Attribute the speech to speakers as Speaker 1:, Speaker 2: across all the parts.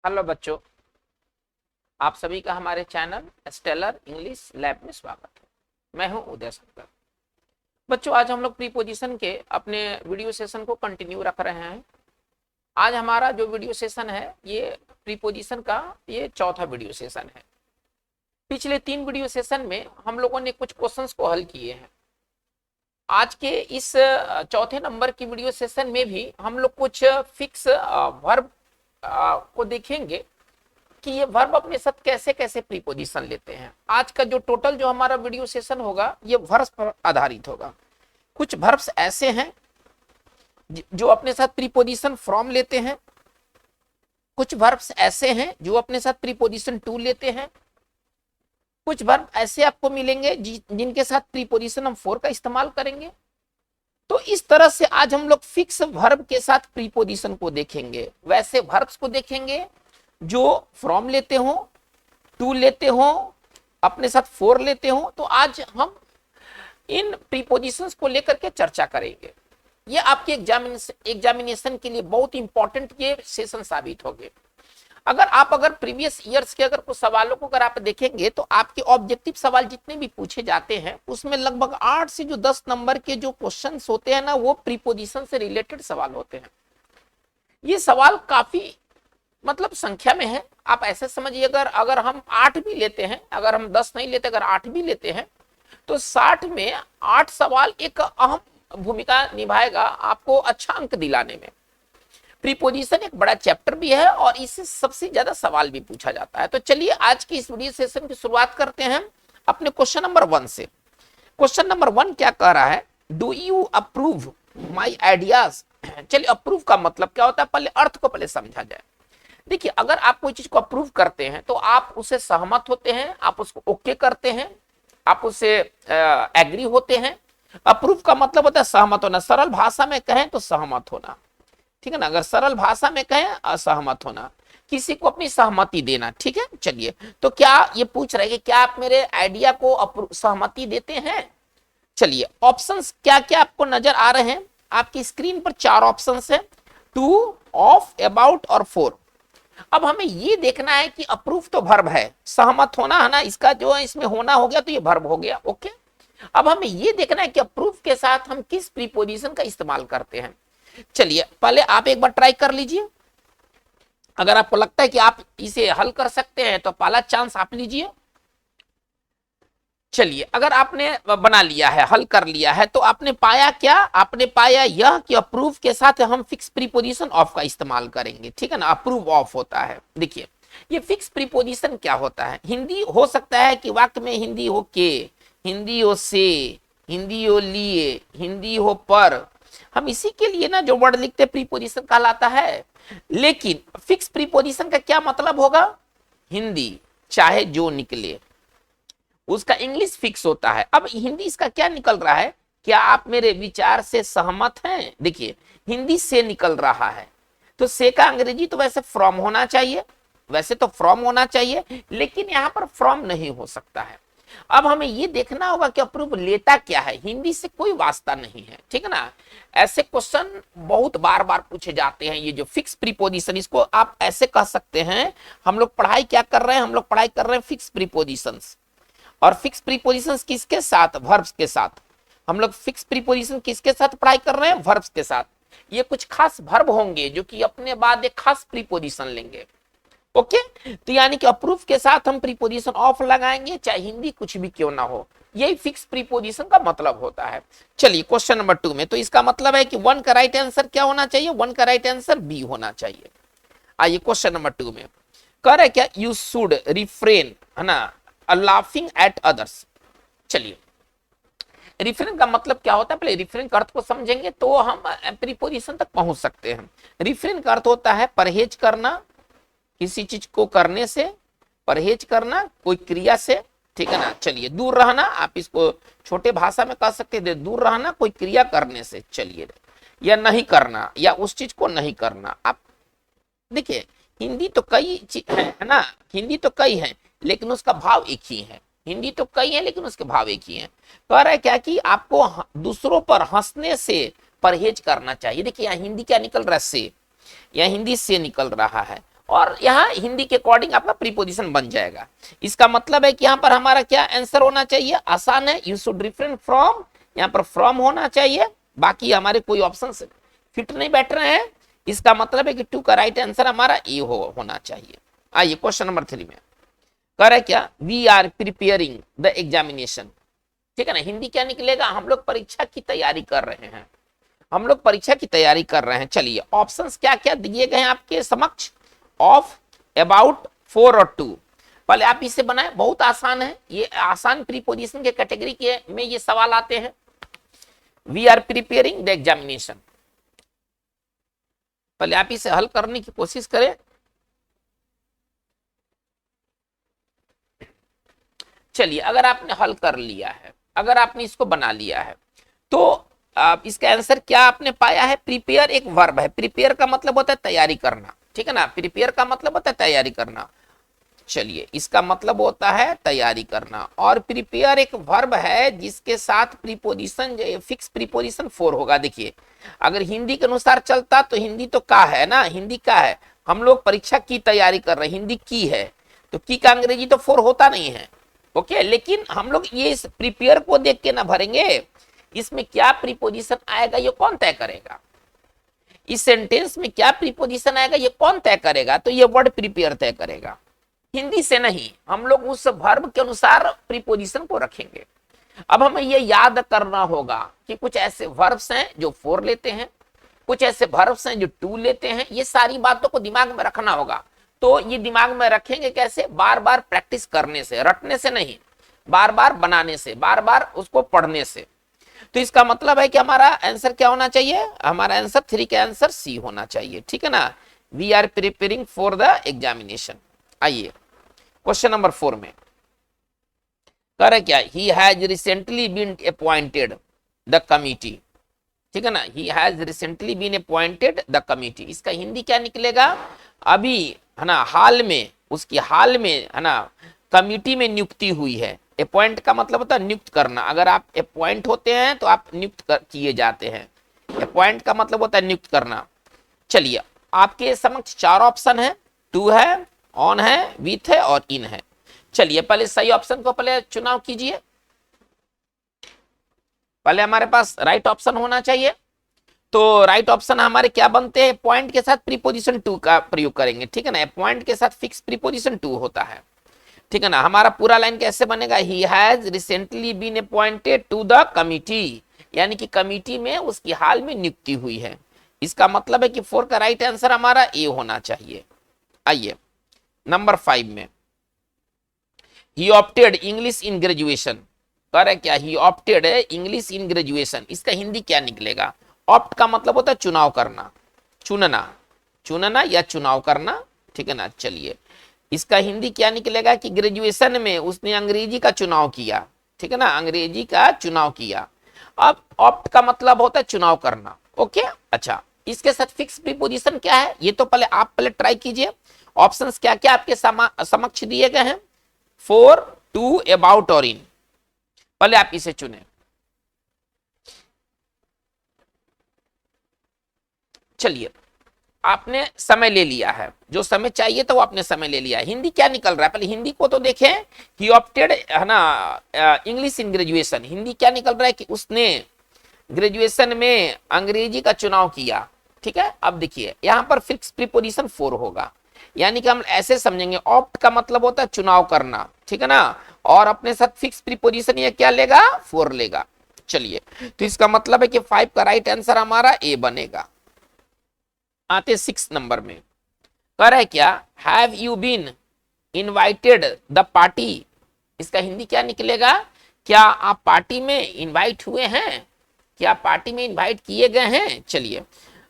Speaker 1: Hello बच्चों, आप सभी का हमारे चैनल स्टेलर इंग्लिश लैब में स्वागत है। मैं हूं उदय शंकर। बच्चों, आज हम लोग प्रीपोजिशन के अपने वीडियो सेशन को कंटिन्यू रख रहे हैं। आज हमारा जो वीडियो सेशन है ये प्रीपोजिशन का ये चौथा वीडियो सेशन है। पिछले 3 वीडियो सेशन में हम लोगों ने कुछ क्वेश्चंस को हल किए हैं। आज के इस चौथे नंबर की वीडियो सेशन में भी हम लोग कुछ फिक्स वर्ब को देखेंगे कि ये वर्ब अपने साथ कैसे कैसे प्रीपोजिशन लेते हैं। आज का जो टोटल जो हमारा वीडियो सेशन होगा ये वर्ब्स पर आधारित होगा। कुछ वर्ब्स ऐसे हैं जो अपने साथ प्रीपोजिशन फ्रॉम लेते हैं, कुछ वर्ब्स ऐसे हैं जो अपने साथ प्रीपोजिशन टू लेते हैं, कुछ वर्ब ऐसे आपको मिलेंगे जिनके साथ प्रीपोजिशन हम फोर का इस्तेमाल करेंगे। तो इस तरह से आज हम लोग फिक्स वर्ब के साथ प्रीपोजिशन को देखेंगे, वैसे वर्ब्स को देखेंगे जो फ्रॉम लेते हो, टू लेते हो, अपने साथ फोर लेते हो। तो आज हम इन प्रीपोजिशंस को लेकर के चर्चा करेंगे। ये आपके एग्जामिनेशन के लिए बहुत इंपॉर्टेंट ये सेशन साबित होंगे। अगर प्रीवियस ईयर्स के अगर कुछ सवालों को अगर आप देखेंगे तो आपके ऑब्जेक्टिव सवाल जितने भी पूछे जाते हैं उसमें लगभग 8 से जो 10 नंबर के जो क्वेश्चंस होते हैं ना वो प्रीपोजिशन से रिलेटेड सवाल होते हैं। ये सवाल काफी मतलब संख्या में है। आप ऐसे समझिए, अगर हम 8 भी लेते हैं, अगर हम 10 नहीं लेते, अगर 8 भी लेते हैं तो 60 में 8 सवाल एक अहम भूमिका निभाएगा आपको अच्छा अंक दिलाने में। प्रीपोजिशन एक बड़ा चैप्टर भी है और इससे सबसे ज्यादा सवाल भी पूछा जाता है। तो चलिए आज की इस वीडियो सेशन की शुरुआत करते हैं अपने क्वेश्चन नंबर 1 से। क्वेश्चन नंबर 1 क्या कह रहा है? Do you approve my ideas. चलिए, अप्रूव का मतलब क्या होता है, पहले अर्थ को पहले समझा जाए। देखिए, अगर आप कोई चीज को अप्रूव करते हैं तो आप उसे सहमत होते हैं, आप उसको ओके करते हैं, आप उसे एग्री होते हैं। अप्रूव का मतलब होता है सहमत होना। सरल भाषा में कहें तो सहमत होना, ठीक है ना। अगर सरल भाषा में कहें असहमत होना, किसी को अपनी सहमति देना, ठीक है। चलिए, तो क्या ये पूछ रहे हैं कि क्या आप मेरे आइडिया को सहमति देते हैं? चलिए, ऑप्शंस क्या क्या आपको नजर आ रहे हैं आपकी स्क्रीन पर? 4 ऑप्शंस है, टू, ऑफ, अबाउट और फोर। अब हमें ये देखना है कि अप्रूव तो वर्ब है, सहमत होना है ना, इसका जो है इसमें होना हो गया तो ये वर्ब हो गया, ओके। अब हमें ये देखना है कि अप्रूव के साथ हम किस प्रीपोजिशन का इस्तेमाल करते हैं। चलिए, पहले आप एक बार ट्राई कर लीजिए। अगर आपको लगता है कि आप इसे हल कर सकते हैं तो पहला चांस आप लीजिए। चलिए, अगर आपने बना लिया है, हल कर लिया है, तो आपने पाया क्या? आपने पाया यह कि अप्रूव के साथ हम फिक्स प्रीपोजिशन ऑफ का इस्तेमाल करेंगे, ठीक है ना। अप्रूव ऑफ होता है। देखिए, ये फिक्स प्रीपोजिशन क्या होता है? हिंदी हो सकता है कि वाक्य में हिंदी हो के, हिंदी हो से, हिंदी हो लिए, हिंदी हो पर, हम इसी के लिए ना जो वर्ड लिखते प्रीपोजिशन कहलाता है। लेकिन फिक्स प्रीपोजिशन का क्या मतलब होगा? हिंदी चाहे जो निकले उसका इंग्लिश फिक्स होता है। अब हिंदी इसका क्या निकल रहा है? क्या आप मेरे विचार से सहमत हैं? देखिए, हिंदी से निकल रहा है तो से का अंग्रेजी तो वैसे फ्रॉम होना चाहिए, वैसे तो फ्रॉम होना चाहिए, लेकिन यहां पर फ्रॉम नहीं हो सकता है। अब हमें ये देखना होगा कि अप्रूव लेता क्या है। हिंदी से कोई वास्ता नहीं है, ठीक है ना। ऐसे क्वेश्चन बहुत बार बार पूछे जाते हैं। ये जो फिक्स प्रीपोजिशन, इसको आप ऐसे कह सकते हैं, हम लोग पढ़ाई क्या कर रहे हैं? हम लोग पढ़ाई कर रहे हैं फिक्स प्रीपोजिशंस। और फिक्स प्रीपोजिशंस किसके साथ? वर्ब्स के साथ। हम लोग फिक्स प्रीपोजिशन किसके साथ पढ़ाई कर रहे हैं? वर्ब्स के साथ। ये कुछ खास वर्ब होंगे जो कि अपने बाद एक खास प्रीपोजिशन लेंगे, ओके। तो यानी कि अप्रूव के साथ हम प्रीपोजिशन ऑफ लगाएंगे, चाहे हिंदी कुछ भी क्यों ना हो। यही फिक्स प्रीपोजिशन का मतलब होता है। चलिए, क्वेश्चन नंबर 2 में तो इसका मतलब है कि 1 का राइट आंसर क्या होना चाहिए? 1 का राइट आंसर बी होना चाहिए। आइए क्वेश्चन नंबर 2 में कह रहा है क्या? यू शुड रिफ्रेन, है ना, लाफिंग एट अदर्स। चलिए, रिफ्रेन का मतलब क्या होता है? पहले रिफ्रेन का अर्थ को समझेंगे तो हम प्रीपोजिशन तक पहुंच सकते हैं। रिफ्रेन का अर्थ होता है परहेज करना, किसी चीज को करने से परहेज करना, कोई क्रिया से, ठीक है ना। चलिए, दूर रहना, आप इसको छोटे भाषा में कह सकते हैं, दूर रहना कोई क्रिया करने से। चलिए, या नहीं करना, या उस चीज को नहीं करना। आप देखिए, हिंदी तो कई चीज है ना, हिंदी तो कई है लेकिन उसका भाव एक ही है। हिंदी तो कई है लेकिन उसके भाव एक ही है। कह रहा है क्या कि आपको दूसरों पर हंसने से परहेज करना चाहिए। देखिए, यहाँ हिंदी क्या निकल रहा है? से, या हिंदी से निकल रहा है और यहाँ हिंदी के अकॉर्डिंग आपका प्रीपोजिशन बन जाएगा। इसका मतलब है कि यहाँ पर हमारा क्या आंसर होना चाहिए, आसान है, यू शुड रिफ्रेन फ्रॉम, यहाँ पर फ्रॉम होना चाहिए, बाकी हमारे कोई ऑप्शन फिट नहीं बैठ रहे हैं। इसका मतलब है कि 2 का राइट आंसर हमारा ए होना चाहिए। आइए क्वेश्चन नंबर 3 में कह रहा है क्या, we are preparing the examination, ठीक है ना, हिंदी क्या निकलेगा, हम लोग परीक्षा की तैयारी कर रहे हैं, हम लोग परीक्षा की तैयारी कर रहे हैं। चलिए ऑप्शंस क्या क्या दिए गए हैं आपके समक्ष, ऑफ, अबाउट, फॉर और टू। पहले आप इसे बनाए, बहुत आसान है, ये आसान प्रीपोजिशन के कैटेगरी के में ये सवाल आते हैं। We are preparing the examination, पहले आप इसे हल करने की कोशिश करें। चलिए अगर आपने हल कर लिया है, अगर आपने इसको बना लिया है, तो इसका आंसर क्या आपने पाया है, प्रिपेयर एक वर्ब है, प्रिपेयर का मतलब होता है तैयारी करना, ठीक है ना, प्रिपेयर का मतलब होता है तैयारी करना। चलिए इसका मतलब होता है तैयारी करना, और प्रिपेयर एक वर्ब है जिसके साथ प्रीपोजिशन फिक्स प्रीपोजिशन फॉर होगा। देखिए अगर हिंदी के अनुसार चलता तो हिंदी तो का है ना, हिंदी का है, हम लोग परीक्षा की तैयारी कर रहे हैं, हिंदी की है, तो की का अंग्रेजी तो फॉर होता नहीं है, ओके। लेकिन हम लोग ये इस प्रिपेयर को देख के ना भरेंगे, इसमें क्या प्रीपोजिशन आएगा ये कौन तय करेगा, इस सेंटेंस में क्या प्रीपोजिशन आएगा ये कौन तय करेगा, तो ये वर्ड प्रिपेयर तय करेगा, हिंदी से नहीं। हम लोग उस वर्ब के अनुसार प्रीपोजिशन को रखेंगे। अब हमें ये याद करना होगा कि कुछ ऐसे वर्ब्स हैं जो फॉर लेते हैं, कुछ ऐसे वर्ब्स हैं जो टू लेते हैं, ये सारी बातों को दिमाग में रखना होगा। तो ये दिमाग में रखेंगे कैसे, बार बार प्रैक्टिस करने से, रटने से नहीं, बार बार बनाने से, बार बार उसको पढ़ने से। तो इसका मतलब है कि हमारा आंसर क्या होना चाहिए, हमारा आंसर 3 का आंसर सी होना चाहिए, ठीक है ना। We are preparing for the examination. आइए क्वेश्चन नंबर 4 में कह रहा है क्या, he has recently been appointed the committee, ठीक है ना, he has recently been appointed the committee. इसका हिंदी क्या निकलेगा, अभी है ना, हाल में, उसकी हाल में है ना कमिटी में नियुक्ति हुई है। अपॉइंट का मतलब होता है नियुक्त करना, अगर आप अपॉइंट होते हैं तो आप नियुक्त किए जाते हैं, अपॉइंट का मतलब होता है नियुक्त करना। चलिए आपके समक्ष 4 ऑप्शन है, टू है, ऑन है, विथ है और इन है। चलिए पहले सही ऑप्शन को पहले चुनाव कीजिए, पहले हमारे पास राइट ऑप्शन होना चाहिए। तो राइट ऑप्शन हमारे क्या बनते हैं, पॉइंट के साथ प्रीपोजिशन टू का प्रयोग करेंगे, ठीक है ना, पॉइंट के साथ फिक्स प्रीपोजिशन टू होता है, ठीक है ना। हमारा पूरा लाइन कैसे बनेगा, he has recently been appointed to the committee, यानी कि कमिटी में उसकी हाल में नियुक्ति हुई है। इसका मतलब है कि 4 का राइट आंसर हमारा ए होना चाहिए। आइए नंबर 5 में, ही ऑप्टेड इंग्लिश इन ग्रेजुएशन, कह रहे क्या, ही ऑप्टेड है इंग्लिश इन ग्रेजुएशन। इसका हिंदी क्या निकलेगा, ऑप्ट का मतलब होता है चुनाव करना, चुनना, चुनना या चुनाव करना, ठीक है ना। चलिए इसका हिंदी क्या निकलेगा कि ग्रेजुएशन में उसने अंग्रेजी का चुनाव किया, ठीक है ना, अंग्रेजी का चुनाव किया। अब ऑप्ट का मतलब होता है चुनाव करना, ओके। अच्छा इसके साथ फिक्स प्रीपोजिशन क्या है, ये तो पहले आप पहले ट्राई कीजिए। ऑप्शंस क्या क्या आपके समक्ष दिए गए हैं, फॉर, टू, अबाउट और इन। पहले आप इसे चुने। चलिए आपने समय ले लिया है, जो समय चाहिए तो वो आपने समय ले लिया है। हिंदी क्या निकल रहा है, पहले हिंदी को तो देखें। ही ऑप्टेड है ना इंग्लिश इन ग्रेजुएशन, हिंदी क्या निकल रहा है कि उसने ग्रेजुएशन में अंग्रेजी का चुनाव किया, ठीक है। अब देखिए यहां पर फिक्स प्रीपोजिशन फॉर होगा, यानी कि हम ऐसे समझेंगे, ऑप्ट का मतलब होता है चुनाव करना, ठीक है ना, और अपने साथ फिक्स प्रीपोजिशन ये क्या लेगा, फॉर लेगा। चलिए तो इसका मतलब है कि 5 का राइट आंसर हमारा ए बनेगा। आते 6 नंबर में, कह रहा है क्या, have you been invited the party. इसका हिंदी क्या निकलेगा, क्या आप पार्टी में इनवाइट हुए हैं, क्या पार्टी में इनवाइट किए गए हैं। चलिए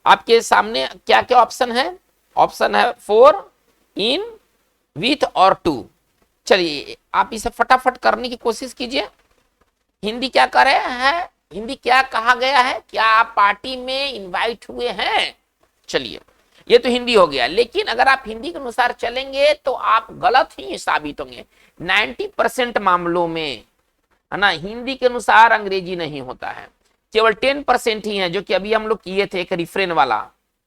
Speaker 1: आपके सामने क्या क्या ऑप्शन है, ऑप्शन है फॉर, इन, विथ और टू। चलिए आप इसे फटाफट करने की कोशिश कीजिए। हिंदी क्या कर रहे हैं, हिंदी क्या कहा गया है, क्या आप पार्टी में इनवाइट हुए हैं। चलिए ये तो हिंदी हो गया, लेकिन अगर आप हिंदी के अनुसार चलेंगे तो आप गलत ही साबित होंगे। 90% मामलों में है ना हिंदी के अनुसार अंग्रेजी नहीं होता है, केवल 10% ही है, जो कि अभी हम लोग किए थे एक रिफ्रेन वाला,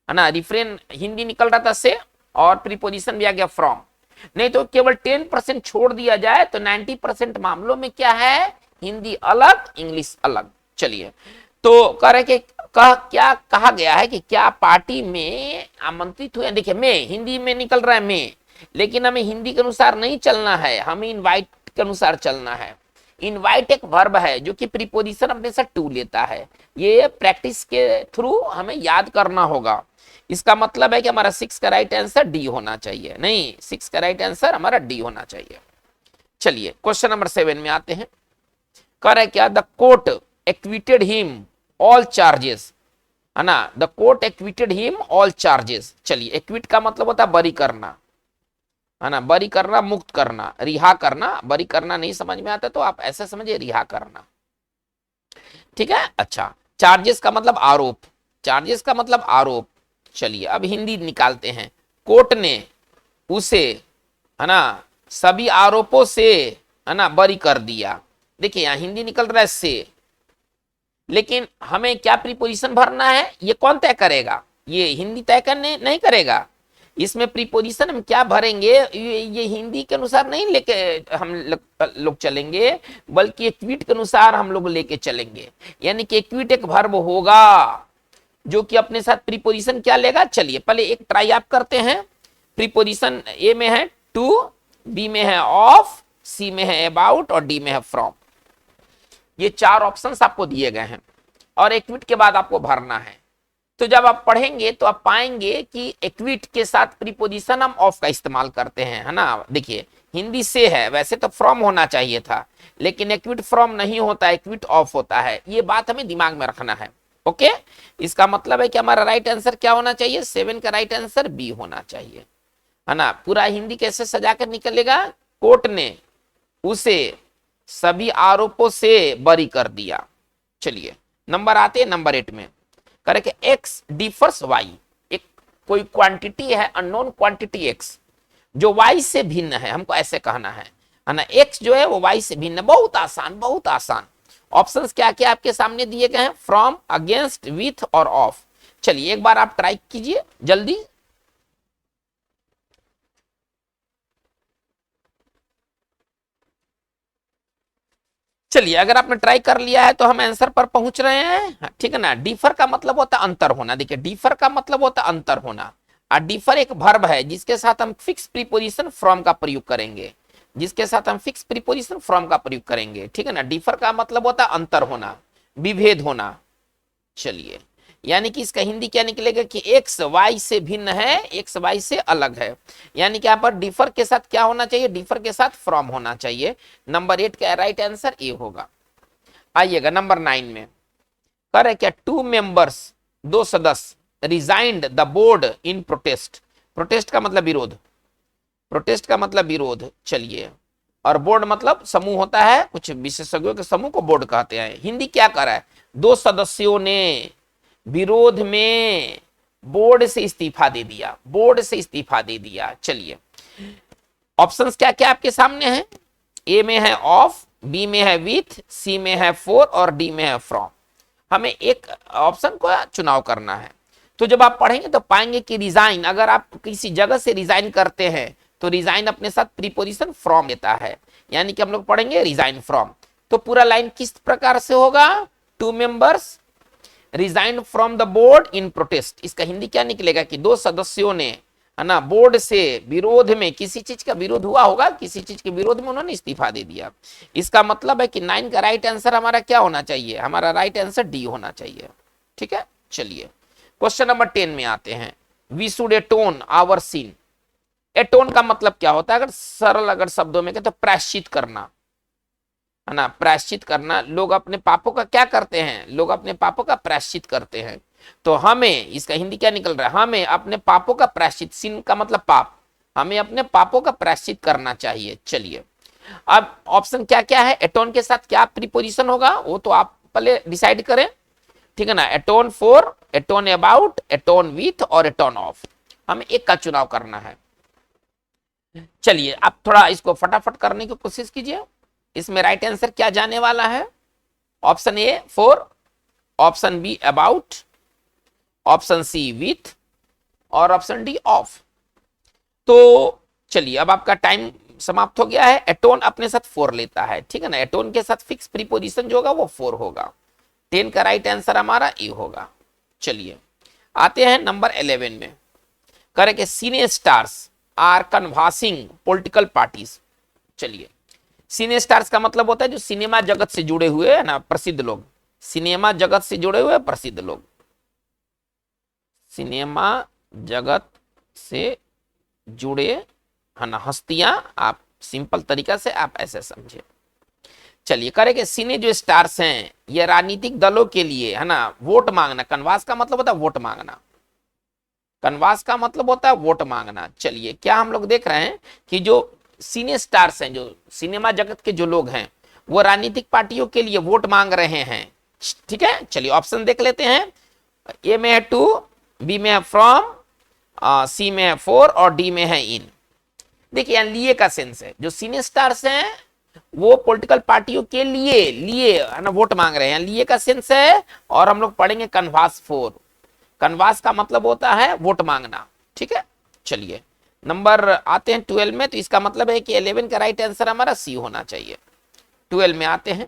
Speaker 1: है ना, रिफ्रेन हिंदी निकल रहा था से और प्रीपोजिशन भी आ गया फ्रॉम। नहीं तो केवल 10% छोड़ दिया जाए तो 90% मामलों में क्या है, हिंदी अलग इंग्लिश अलग। चलिए, तो कह रहे कि क्या कहा गया है कि क्या पार्टी में आमंत्रित हुए। देखिए मैं हिंदी में निकल रहा है मैं, लेकिन हमें हिंदी के अनुसार नहीं चलना है, हमें इनवाइट के अनुसार चलना है। इनवाइट एक वर्ब है जो कि प्रीपोजिशन अपने साथ टू लेता है। ये प्रैक्टिस के थ्रू हमें याद करना होगा। इसका मतलब है कि हमारा 6 का राइट आंसर डी होना चाहिए, नहीं 6 का राइट आंसर हमारा डी होना चाहिए। चलिए क्वेश्चन नंबर 7 में आते हैं। कह रहा है क्या, the court acquitted him all charges, है ना, the court acquitted him all charges. चलिए एक्विट का मतलब होता है बरी करना, है ना, बरी करना, मुक्त करना, रिहा करना। बरी करना नहीं समझ में आता तो आप ऐसे समझिए रिहा करना, ठीक है। अच्छा, चार्जेस का मतलब आरोप, चार्जेस का मतलब आरोप। चलिए अब हिंदी निकालते हैं। कोर्ट ने उसे, है ना, सभी आरोपों से, है ना, बरी कर दिया। देखिए यहां हिंदी निकल रहा है से, लेकिन हमें क्या प्रीपोजिशन भरना है ये कौन तय करेगा, ये हिंदी तय करने नहीं करेगा। इसमें प्रीपोजिशन हम क्या भरेंगे ये हिंदी के अनुसार नहीं लेके हम लोग चलेंगे, बल्कि एक्विट के अनुसार हम लोग लेके चलेंगे। यानी कि एक्विट एक वर्ब होगा जो कि अपने साथ प्रीपोजिशन क्या लेगा। चलिए पहले एक ट्राई आप करते हैं। प्रीपोजिशन ए में है टू, बी में है ऑफ, सी में है अबाउट और डी में है फ्रॉम। ये 4 ऑप्शंस आपको दिए गए हैं और एक्विट के बाद आपको भरना है। तो जब आप पढ़ेंगे तो आप पाएंगे कि एक्विट के साथ प्रीपोजिशन हम ऑफ का इस्तेमाल करते हैं, है ना। देखिए हिंदी से है, वैसे तो फ्रॉम होना चाहिए था, लेकिन एक्विट फ्रॉम नहीं होता, एक्विट ऑफ होता है। ये बात हमें दिमाग में रखना है। ओके, इसका मतलब है कि हमारा राइट आंसर क्या होना चाहिए, 7 का राइट आंसर बी होना चाहिए, है ना। पूरा हिंदी कैसे सजा कर निकलेगा, कोर्ट ने उसे सभी आरोपों से बरी कर दिया। चलिए नंबर आते हैं नंबर 8 में। करे कि एक्स डिफर्स वाई, एक कोई क्वांटिटी है, अननोन क्वांटिटी एक्स जो वाई से भिन्न है, हमको ऐसे कहना है ना। एक्स जो है वो वाई से भिन्न है। बहुत आसान, बहुत आसान। ऑप्शंस क्या क्या आपके सामने दिए गए हैं, फ्रॉम, अगेंस्ट, विथ और ऑफ। चलिए एक बार आप ट्राई कीजिए जल्दी। चलिए अगर आपने ट्राई कर लिया है तो हम आंसर पर पहुंच रहे हैं, ठीक है ना। डिफर का मतलब होता है अंतर होना। देखिए डिफर का मतलब होता है अंतर होना, और डिफर एक वर्ब है जिसके साथ हम फिक्स प्रीपोजिशन फ्रॉम का प्रयोग करेंगे, जिसके साथ हम फिक्स प्रीपोजिशन फ्रॉम का प्रयोग करेंगे, ठीक है ना। डिफर का मतलब होता है अंतर होना, विभेद होना। चलिए यानी कि इसका हिंदी क्या निकलेगा कि एक्स वाई से भिन्न है, एक्स वाई से अलग है। यानी कि यहाँ पर डिफर के साथ क्या होना चाहिए, डिफर के साथ फ्रॉम होना चाहिए। नंबर 8 का राइट आंसर ए होगा। आइएगा नंबर 9 में। कर है क्या, 2 मेंबर्स, 2 सदस्य, resigned the board in protest. Protest का मतलब विरोध, प्रोटेस्ट का मतलब विरोध। चलिए, और बोर्ड मतलब समूह होता है, कुछ विशेषज्ञों के समूह को बोर्ड कहते हैं। हिंदी क्या कर रहा है, 2 सदस्यों ने विरोध में बोर्ड से इस्तीफा दे दिया, बोर्ड से इस्तीफा दे दिया। चलिए ऑप्शंस क्या क्या आपके सामने हैं। ए में है ऑफ, बी में है विथ, सी में है फॉर और डी में है फ्रॉम। हमें एक ऑप्शन को चुनाव करना है। तो जब आप पढ़ेंगे तो पाएंगे कि रिजाइन, अगर आप किसी जगह से रिजाइन करते हैं तो रिजाइन अपने साथ प्रीपोजिशन फ्रॉम लेता है। यानी कि हम लोग पढ़ेंगे रिजाइन फ्रॉम। तो पूरा लाइन किस प्रकार से होगा, 2 members resign from the board in protest. इसका हिंदी क्या निकलेगा कि 2 सदस्यों ने, है ना, बोर्ड से विरोध में, किसी चीज का विरोध हुआ होगा, किसी चीज के विरोध में उन्होंने इस्तीफा दे दिया। इसका मतलब है कि 9 का राइट आंसर हमारा क्या होना चाहिए, हमारा राइट आंसर डी होना चाहिए, ठीक है। चलिए क्वेश्चन नंबर 10 में आते हैं। We should atone our sin. Atone का मतलब क्या होता है, अगर सरल अगर शब्दों में कहें तो प्रायश्चित करना, है ना, प्रायश्चित करना। लोग अपने पापों का क्या करते हैं, लोग अपने पापों का प्रायश्चित करते हैं। तो हमें, इसका हिंदी क्या निकल रहा है, हमें अपने पापों का प्रायश्चित, सिन का मतलब पाप, हमें अपने पापों का प्रायश्चित करना चाहिए। चलिए अब ऑप्शन क्या क्या है, एटोन के साथ क्या प्रीपोजिशन होगा वो तो आप पहले डिसाइड करें, ठीक है ना। एटोन फॉर, एटोन अबाउट, एटोन विथ और एटोन ऑफ। हमें एक का चुनाव करना है। चलिए आप थोड़ा इसको फटाफट करने की कोशिश कीजिए। इसमें राइट आंसर क्या जाने वाला है, option A for, option B about, option C with और ऑप्शन डी ऑफ। तो चलिए अब आपका टाइम समाप्त हो गया है। एटोन अपने साथ 4 लेता है, ठीक है ना। एटोन के साथ फिक्स प्रीपोजिशन जो होगा वो 4 होगा। 10 का राइट आंसर हमारा ए होगा। चलिए आते हैं नंबर 11 में। करेंगे सीने स्टार्स आर कन्वासिंग पॉलिटिकल पार्टीज। चलिए सिने स्टार्स का मतलब होता है जो सिनेमा जगत से जुड़े हुए है ना, प्रसिद्ध लोग। सिनेमा जगत से जुड़े हुए प्रसिद्ध लोग, सिनेमा जगत से जुड़े है ना हस्तियां, आप सिंपल तरीका से आप ऐसे समझे। चलिए करेंगे सिने जो स्टार्स हैं ये राजनीतिक दलों के लिए है ना वोट मांगना। कनवास का मतलब होता है वोट मांगना, कनवास का मतलब होता है वोट मांगना। चलिए क्या हम लोग देख रहे हैं कि जो सिने स्टार्स हैं, जो सिनेमा जगत के जो लोग हैं, वो राजनीतिक पार्टियों के लिए वोट मांग रहे हैं, ठीक है। चलिए ऑप्शन देख लेते हैं। ए में है 2, बी में है फ्रॉम, सी में है 4 और डी में है इन। देखिए यहाँ लिए का सेंस है, जो सिने स्टार्स हैं वो पॉलिटिकल पार्टियों के लिए लिए है ना वोट मांग रहे हैं, लिए का सेंस है। और हम लोग पढ़ेंगे कन्वास 4। कन्वास का मतलब होता है वोट मांगना, ठीक है। चलिए नंबर आते हैं 12 में, तो इसका मतलब है कि 11 का राइट आंसर हमारा सी होना चाहिए। 12 में आते हैं।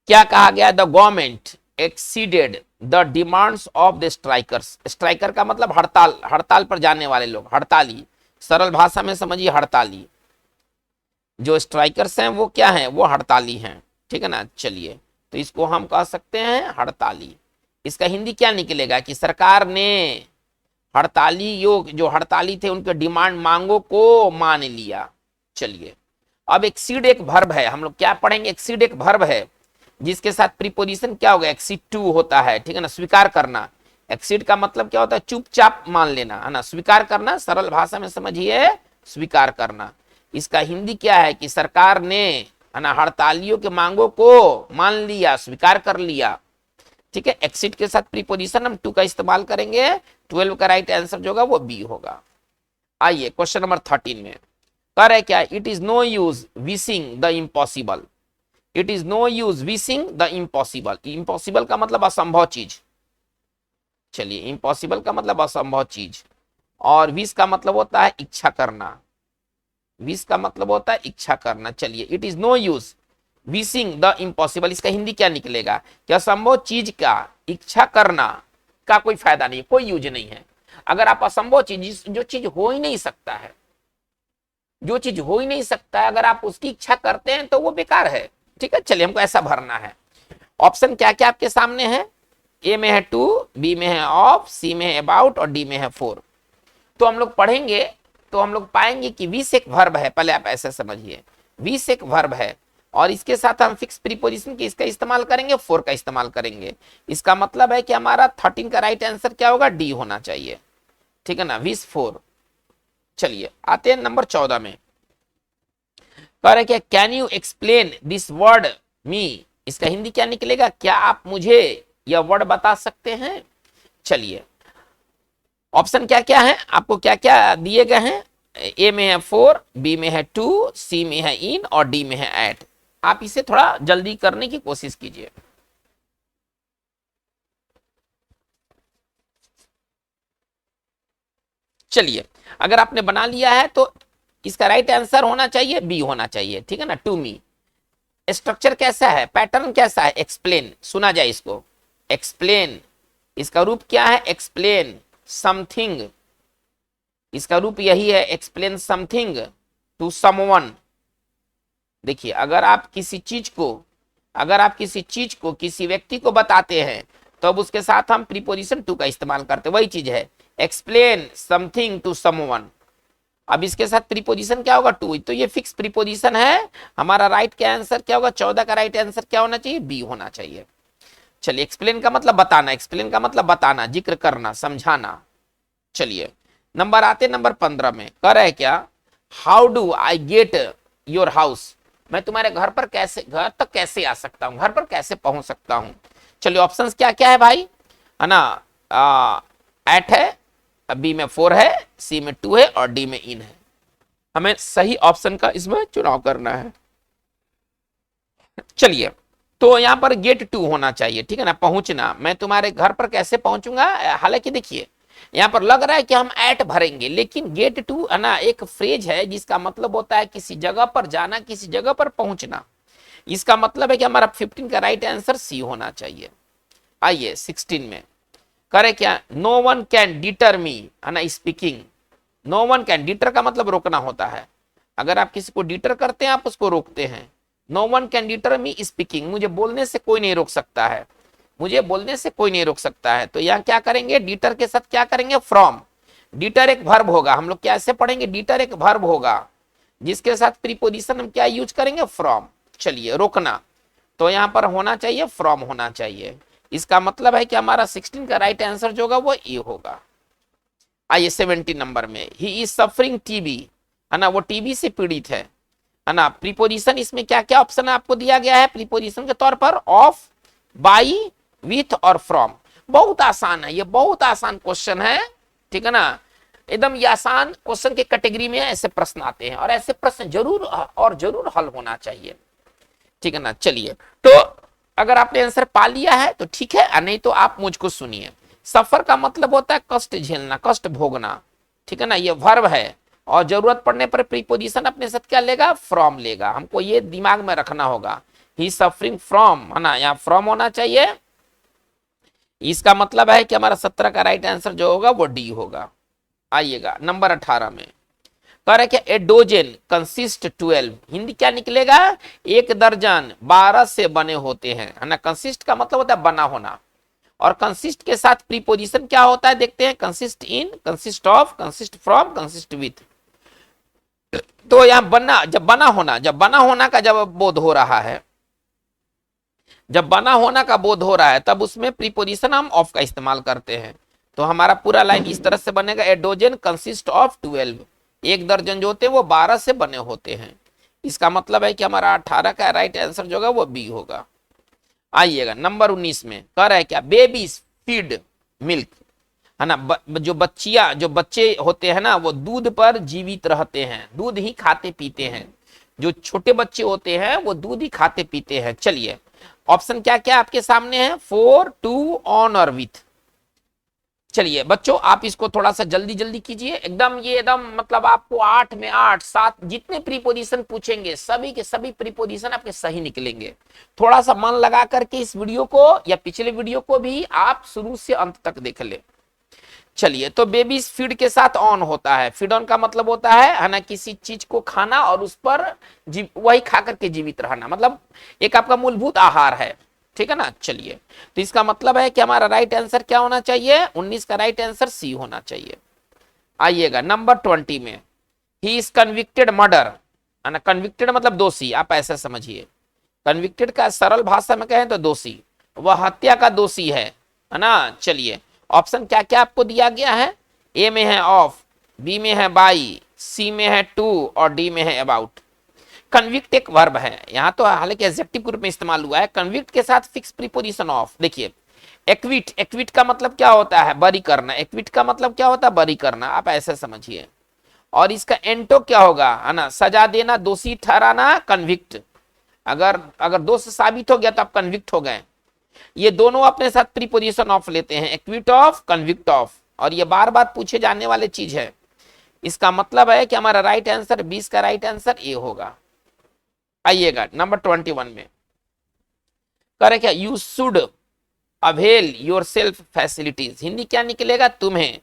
Speaker 1: क्या कहा गया? The government exceeded the demands of the strikers. Striker का मतलब हड़ताल, हड़ताल पर जाने वाले लोग, हड़ताली। सरल भाषा में समझिए हड़ताली। जो स्ट्राइकर्स हैं वो क्या हैं? वो हड़ताली हैं, ठीक है ना। चलिए तो इसको हम कह सकते हैं हड़ताली। इसका हिंदी क्या निकलेगा कि सरकार ने हड़ताली योग जो हड़ताली थे उनके डिमांड मांगों को मान लिया। चलिए अब एक्सीड एक वर्ब है, हम लोग क्या पढ़ेंगे? एक्सीड एक वर्ब है जिसके साथ प्रीपोजिशन क्या होगा? एक्सीड टू होता है, ठीक है ना, स्वीकार करना। एक्सीड का मतलब क्या होता है? चुपचाप मान लेना, है ना, स्वीकार करना। सरल भाषा में समझिए स्वीकार करना। इसका हिंदी क्या है कि सरकार ने है ना हड़तालियों के मांगों को मान लिया, स्वीकार कर लिया, ठीक है। एक्सीड के साथ प्रीपोजिशन हम टू का इस्तेमाल करेंगे। 12 का राइट आंसर जो होगा वो बी होगा। आइए क्वेश्चन नंबर 13 में कर है क्या? It is no use wishing the impossible. It is no use wishing the impossible. Impossible का मतलब असंभव चीज। चलिए इम्पॉसिबल का मतलब असंभव चीज, और विश का मतलब होता है इच्छा करना। विश का मतलब होता है इच्छा करना। चलिए it is no use wishing the impossible, इसका हिंदी क्या निकलेगा? कि असंभव चीज का इच्छा करना का कोई फायदा नहीं, कोई यूज नहीं है। अगर आप असंभव चीज, जो चीज हो ही नहीं सकता है, जो चीज हो ही नहीं सकता है, अगर आप उसकी इच्छा करते हैं तो वो बेकार है, ठीक है। चलिए हमको ऐसा भरना है। ऑप्शन क्या क्या आपके सामने है? ए में है 2, बी में है ऑफ, सी में है अबाउट और डी में है 4। तो हम लोग पढ़ेंगे तो हम लोग पाएंगे कि विश एक वर्ब है। पहले आप ऐसे समझिए, विश एक वर्ब है और इसके साथ हम फिक्स प्रीपोजिशन के इसका इस्तेमाल करेंगे, 4 का इस्तेमाल करेंगे। इसका मतलब है कि हमारा 13 का राइट आंसर क्या होगा? डी होना चाहिए, ठीक है ना, विश 4। चलिए आते हैं नंबर 14 में। कह रहे क्या? Can you explain this word me. इसका हिंदी क्या निकलेगा? क्या आप मुझे यह वर्ड बता सकते हैं? चलिए ऑप्शन क्या क्या है आपको, क्या क्या दिए गए हैं? ए में है 4, बी में है 2, सी में है इन और डी में है एट। आप इसे थोड़ा जल्दी करने की कोशिश कीजिए। चलिए अगर आपने बना लिया है तो इसका राइट आंसर होना चाहिए बी होना चाहिए, ठीक है ना। टू मी स्ट्रक्चर कैसा है, पैटर्न कैसा है? एक्सप्लेन, सुना जाए इसको। एक्सप्लेन, इसका रूप क्या है? Explain something. इसका रूप यही है, एक्सप्लेन समथिंग टू समवन। देखिए अगर आप किसी चीज को, अगर आप किसी चीज को किसी व्यक्ति को बताते हैं तो अब उसके साथ हम प्रीपोजिशन टू का इस्तेमाल करते हैं। वही चीज है, एक्सप्लेन समथिंग टू समवन। अब इसके साथ प्रीपोजिशन क्या होगा? टू। तो ये फिक्स प्रीपोजिशन है। हमारा राइट का आंसर क्या होगा? 14 का राइट आंसर क्या होना चाहिए? बी होना चाहिए। चलिए एक्सप्लेन का मतलब बताना, एक्सप्लेन का मतलब बताना, जिक्र करना, समझाना। चलिए नंबर आते नंबर 15 में। कह रहा है क्या? How do I get your house. मैं तुम्हारे घर पर कैसे, घर तक कैसे आ सकता हूं, घर पर कैसे पहुंच सकता हूं? चलिए ऑप्शंस क्या क्या है भाई, है ना। 8 है, बी में 4 है, सी में 2 है और डी में इन है। हमें सही ऑप्शन का इसमें चुनाव करना है। चलिए तो यहां पर गेट टू होना चाहिए, ठीक है ना, पहुंचना। मैं तुम्हारे घर पर कैसे पहुंचूंगा? हालांकि देखिए यहाँ पर लग रहा है कि हम एट भरेंगे, लेकिन गेट टू है ना एक फ्रेज है जिसका मतलब होता है किसी जगह पर जाना, किसी जगह पर पहुंचना। इसका मतलब है कि हमारा 15 का राइट आंसर सी होना चाहिए। आइए 16 में करे क्या, no one can deter me है ना speaking. No one can, deter का मतलब रोकना होता है। अगर आप किसी को डिटर करते हैं आप उसको रोकते हैं। No one can deter me speaking, मुझे बोलने से कोई नहीं रोक सकता है, मुझे बोलने से कोई नहीं रोक सकता है। तो यहाँ क्या करेंगे, डिटर के साथ क्या करेंगे, फ्रॉम। डिटर एक वर्ब होगा, हम लोग कैसे पढ़ेंगे, डिटर एक वर्ब होगा जिसके साथ प्रीपोजिशन हम क्या यूज करेंगे, फ्रॉम। चलिए रोकना, तो यहाँ पर होना चाहिए फ्रॉम होना चाहिए। इसका मतलब है कि हमारा 16 का राइट आंसर जो होगा वो ए होगा। आइए 70 नंबर में, ही इज सफरिंग टीबी, है ना, वो टीबी से पीड़ित है ना। प्रीपोजिशन इसमें क्या क्या ऑप्शन आपको दिया गया है प्रीपोजिशन के तौर पर, ऑफ, बाई, विथ और फ्रॉम। बहुत आसान है, ये बहुत आसान क्वेश्चन है, ठीक है ना। एकदम ये आसान क्वेश्चन के कैटेगरी में ऐसे प्रश्न आते हैं और ऐसे प्रश्न जरूर और जरूर हल होना चाहिए, ठीक है ना। चलिए, तो अगर आपने आंसर पा लिया है तो ठीक है, नहीं तो आप मुझको सुनिए। सफर का मतलब होता है कष्ट झेलना, कष्ट भोगना, ठीक है ना, ये वर्ब है और जरूरत पड़ने पर प्रीपोजिशन अपने साथ क्या लेगा, फ्रॉम लेगा। हमको ये दिमाग में रखना होगा, ही सफरिंग फ्रॉम, है ना, यहाँ फ्रॉम होना चाहिए। इसका मतलब है कि हमारा 17 का राइट आंसर जो होगा वो डी होगा। आइएगा नंबर 18 में, कह रहे क्या, ए डोजन कंसिस्ट 12, हिंदी क्या निकलेगा, एक दर्जन 12 से बने होते हैं, है ना। कंसिस्ट का मतलब होता है बना होना, और कंसिस्ट के साथ प्रीपोजिशन क्या होता है देखते हैं, consist in, consist of, consist from, consist with. तो यहां बना, जब बना होना, जब बना होना का जब बोध हो रहा है, जब बना होना का बोध हो रहा है तब उसमें प्रीपोजिशन हम ऑफ का इस्तेमाल करते हैं। तो हमारा पूरा लाइन इस तरह से बनेगा, ए डोजन कंसिस्ट ऑफ 12, एक दर्जन जो होते हैं वो 12 से बने होते हैं। इसका मतलब है कि हमारा 18 का राइट आंसर जो होगा वो बी होगा। आइएगा नंबर 19 में, कह रहा है क्या, बेबीज फीड मिल्क, है ना, जो बच्चियां, जो बच्चे होते हैं ना वो दूध पर जीवित रहते हैं, दूध ही खाते पीते हैं। जो छोटे बच्चे होते हैं वो दूध ही खाते पीते हैं। चलिए ऑप्शन क्या क्या आपके सामने है, फोर, टू, ऑन और विथ। चलिए बच्चों आप इसको थोड़ा सा जल्दी जल्दी कीजिए, एकदम ये एकदम मतलब आपको 8 में 8, 7 जितने प्रीपोजिशन पूछेंगे सभी के सभी प्रीपोजिशन आपके सही निकलेंगे। थोड़ा सा मन लगा करके इस वीडियो को या पिछले वीडियो को भी आप शुरू से अंत तक देख ले। चलिए, तो बेबीज फीड के साथ ऑन होता है, फीड ऑन का मतलब होता है ना किसी चीज को खाना और उस पर वही खा करके जीवित रहना, मतलब एक आपका मूलभूत आहार है, ठीक है ना। चलिए, तो इसका मतलब है कि हमारा राइट आंसर क्या होना चाहिए, 19 का राइट आंसर सी होना चाहिए। आइएगा नंबर 20 में, ही इज कन्विक्टेड मर्डर, है ना, कन्विक्टेड मतलब दोषी, आप ऐसा समझिए। कन्विक्टेड का सरल भाषा में कहें तो दोषी, वह हत्या का दोषी है ना। चलिए ऑप्शन क्या क्या आपको दिया गया है, ए में है ऑफ, बी में है बाई, सी में है टू और डी में है अबाउट। कन्विक्ट एक वर्ब है, यहां तो हालांकि एडजेक्टिव के रूप में इस्तेमाल हुआ है, कन्विक्ट के साथ फिक्स प्रीपोजिशन ऑफ। देखिए एक्विट, एक्विट का मतलब क्या होता है, बरी करना, एक्विट का मतलब क्या होता है, बरी करना, आप ऐसे समझिए। और इसका एंटो क्या होगा, है ना, सजा देना, दोषी ठहराना, कन्विक्ट। अगर दोष साबित हो गया तो आप कन्विक्ट हो गए। ये दोनों अपने साथ प्रीपोजिशन ऑफ लेते हैं, एक्विट ऑफ, कन्विक्ट ऑफ, और ये बार बार पूछे जाने वाले चीज है। इसका मतलब है कि हमारा राइट आंसर 20 का राइट आंसर ए होगा। आइएगा नंबर 21 में, करे क्या, you should avail your self facilities, Hindi क्या निकलेगा, तुम्हें,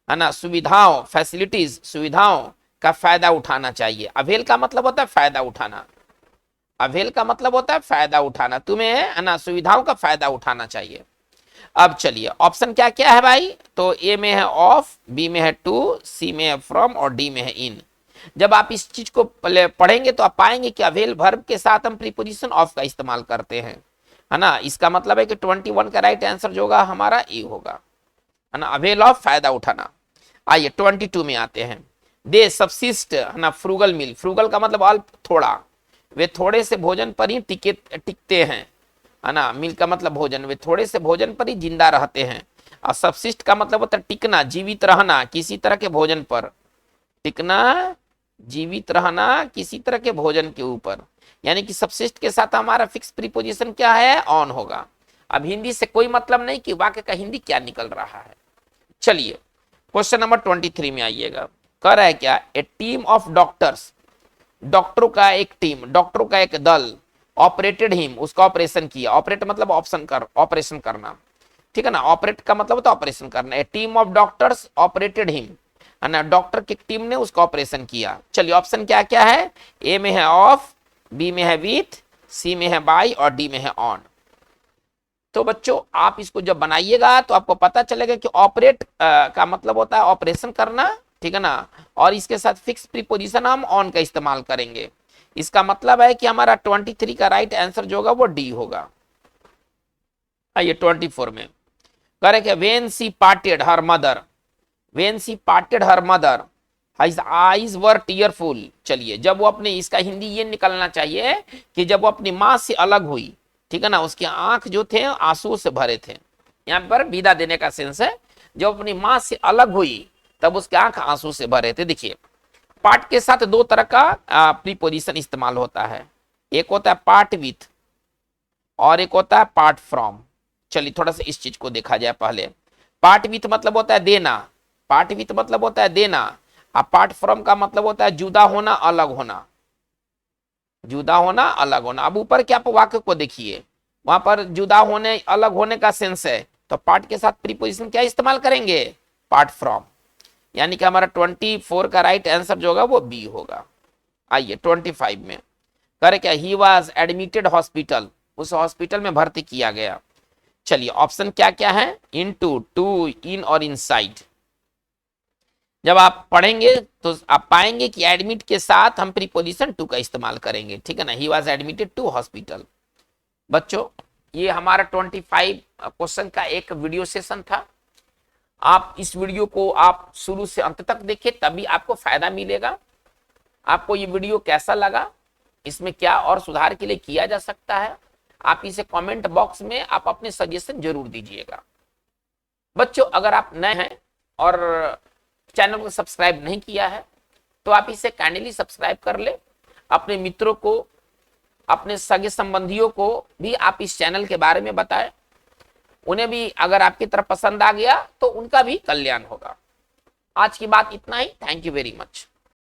Speaker 1: है ना, सुविधाओं, फैसिलिटीज सुविधाओं का फायदा उठाना चाहिए। अवेल का मतलब होता है फायदा उठाना, अवेल का मतलब होता है फायदा उठाना, तुम्हें, है ना, सुविधाओं का फायदा उठाना चाहिए। अब चलिए ऑप्शन क्या क्या है भाई, तो ए में है ऑफ, बी में है टू, सी में है फ्रॉम और डी में है इन। जब आप इस चीज को पढ़ेंगे तो आप पाएंगे कि अवेल वर्ब के साथ हम प्रीपोजिशन ऑफ का इस्तेमाल करते हैं, है ना। इसका मतलब है कि 21 का राइट आंसर जो होगा हमारा ए होगा, है ना, अवेल ऑफ फायदा उठाना। आइए 22 में आते हैं, दे सबसिस्ट, है ना, फ्रूगल मील, फ्रूगल का मतलब अल्प, थोड़ा, वे थोड़े से भोजन पर ही टिकते हैं, है ना, मील का मतलब भोजन, वे थोड़े से भोजन पर ही जिंदा रहते हैं। और सबसिस्ट का मतलब होता है टिकना, जीवित रहना किसी तरह के भोजन पर, टिकना, जीवित रहना किसी तरह के भोजन के ऊपर, यानी कि सबसिस्ट के साथ हमारा फिक्स प्रीपोजिशन क्या है, ऑन होगा। अब हिंदी से कोई मतलब नहीं कि वाक्य का हिंदी क्या निकल रहा है। चलिए क्वेश्चन नंबर 23 में आइएगा। कह रहा है क्या, ए टीम ऑफ डॉक्टर्स, डॉक्टरों का एक टीम, डॉक्टरों का एक दल, ऑपरेटेड हिम, उसका ऑपरेशन किया। ऑपरेट मतलब ऑपरेशन करना, ठीक है ना। ऑपरेट का मतलब होता है ऑपरेशन करना। A team of doctors operated him, है ना, डॉक्टर की टीम ने उसका ऑपरेशन किया। चलिए ऑप्शन क्या क्या है, ए में है ऑफ, बी में है विथ, सी में है बाय और डी में है ऑन। तो बच्चों आप इसको जब बनाइएगा तो आपको पता चलेगा कि ऑपरेट का मतलब होता है ऑपरेशन करना, ठीक है ना, और इसके साथ फिक्स प्रीपोजिशन हम ऑन का इस्तेमाल करेंगे। इसका मतलब है कि हमारा 23 का राइट आंसर जो होगा वो डी होगा। आइए 24 में करेंगे, when she parted her mother, when she parted her mother his eyes were tearful. चलिए जब वो अपने, इसका हिंदी ये निकलना चाहिए कि जब वो अपनी माँ से अलग हुई, ठीक है ना, उसकी आंख जो थे आंसू से भरे थे। यहाँ पर विदा देने का सेंस है, जब अपनी माँ से अलग हुई तब उसकी आंख आंसू से भरे थे। देखिए पार्ट के साथ दो तरह का प्रीपोजिशन इस्तेमाल होता है, एक होता है पार्ट विथ और एक होता है पार्ट फ्रॉम। चलिए थोड़ा सा इस चीज को देखा जाए पहले। पार्ट विथ मतलब होता है देना, पार्ट विथ मतलब होता है देना, और पार्ट फ्रॉम का मतलब होता है जुदा होना, अलग होना, जुदा होना अलग होना। अब ऊपर के आप वाक्य को देखिए, वहां पर जुदा होने अलग होने का सेंस है, तो पार्ट के साथ प्रीपोजिशन क्या इस्तेमाल करेंगे, पार्ट फ्रॉम। यानी कि हमारा 24 का राइट आंसर जो होगा वो बी होगा। आइए 25 में करे क्या, ही वॉज एडमिटेड हॉस्पिटल, उस हॉस्पिटल में भर्ती किया गया। चलिए ऑप्शन क्या क्या है, इनटू, टू, इन और इनसाइड। जब आप पढ़ेंगे तो आप पाएंगे कि एडमिट के साथ हम प्रीपोजिशन टू का इस्तेमाल करेंगे, ठीक है ना। He was admitted to hospital. बच्चों ये हमारा 25 क्वेश्चन का एक वीडियो सेशन था। आप इस वीडियो को आप शुरू से अंत तक देखिए, तभी आपको फायदा मिलेगा। आपको ये वीडियो कैसा लगा, इसमें क्या और सुधार के लिए किया जा सकता है, आप इसे कमेंट बॉक्स में आप अपने सजेशन जरूर दीजिएगा। बच्चों अगर आप नए हैं और चैनल को सब्सक्राइब नहीं किया है तो आप इसे काइंडली सब्सक्राइब कर ले। अपने मित्रों को, अपने सगे संबंधियों को भी आप इस चैनल के बारे में बताएं, उन्हें भी अगर आपकी तरफ पसंद आ गया तो उनका भी कल्याण होगा। आज की बात इतना ही। Thank you very much.